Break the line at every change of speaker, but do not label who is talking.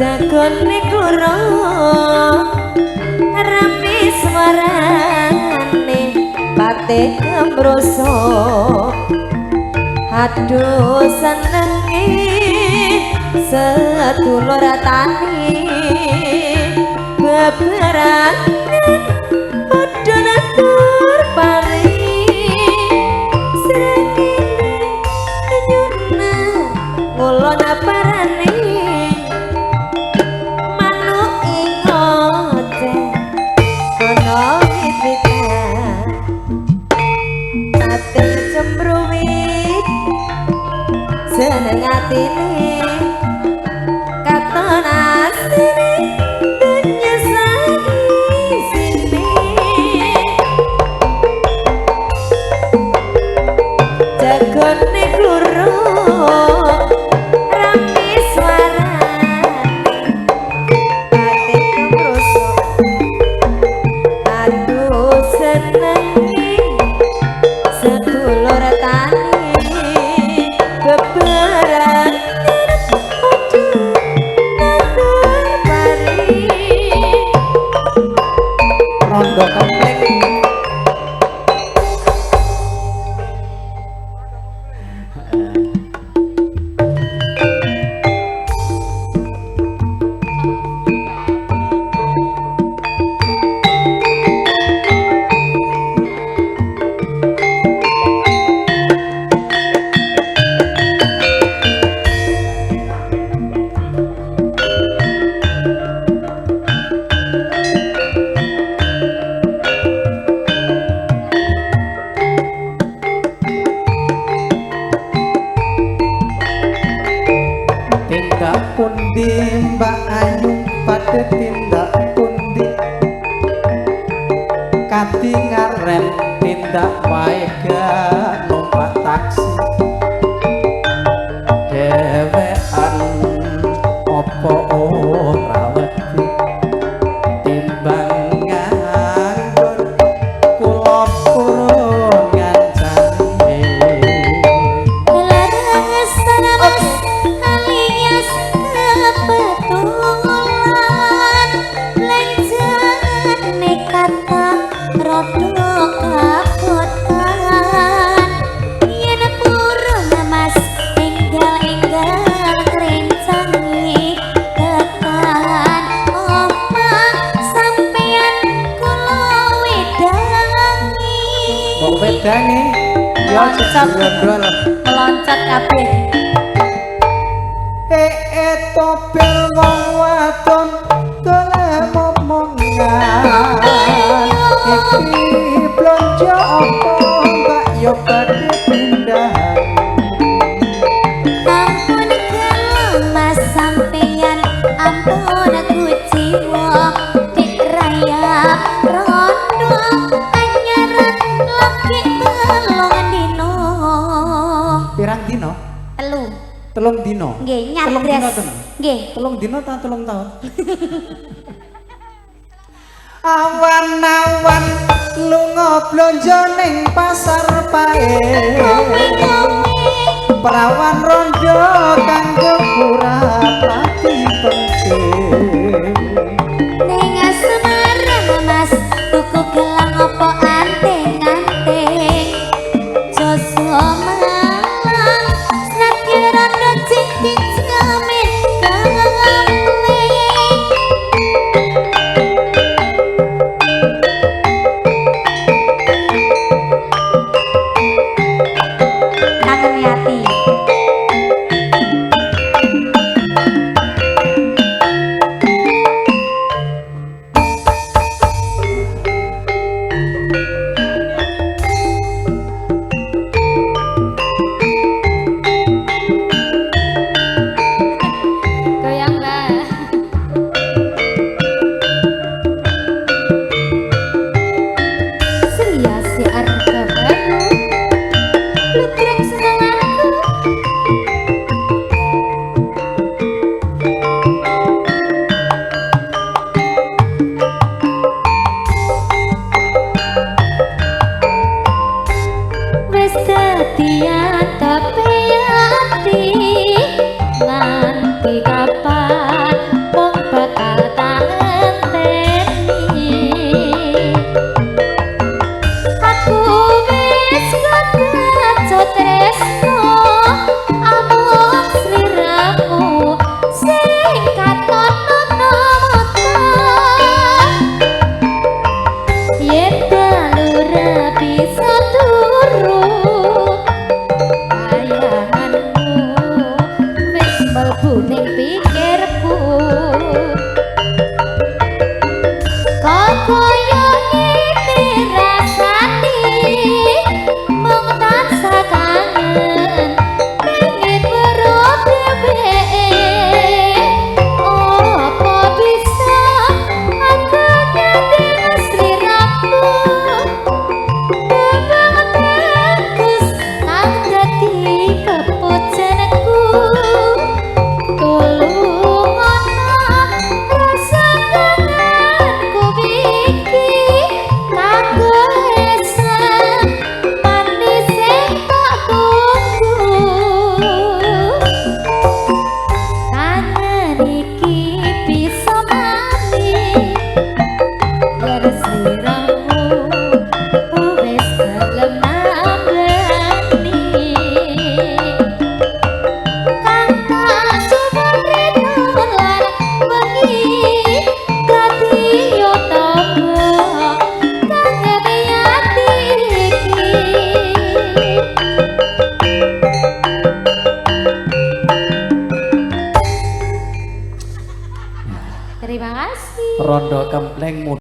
jagone kloro rame swarane pate kembroso aduh senenge sedulur tani beberan padha natur pari srengenge nyuna ngulon parane seneng atine katon asine nyesaki sini jagone kloro rame swarane ati kembroso aduh senengi sedulur tani beberan rondo komplek pundi Mbak Ayu pada tindak pundi kati ngaren tindak wae gak numpak taksi dewean opo ora wedi timbang nganggur kula purun ngancani wedane yo cecok meloncat kabeh topel wong wadon golek momongan iki blonjo apa mbak yo badhe pindahan ampun kalau mas sampeyan ampun aku jiwa dik raya rondo anyaran lagi telung dino pirang dino telung dino nggih nyadres nggih telung dino ta telung taun awan-awan lunga blonjo ning pasar pae perawan rondo kanggo purapati penting ning asmara mas tuku gelang apa anting-anting joso malang snake rondo cincin jamin rondo kempleng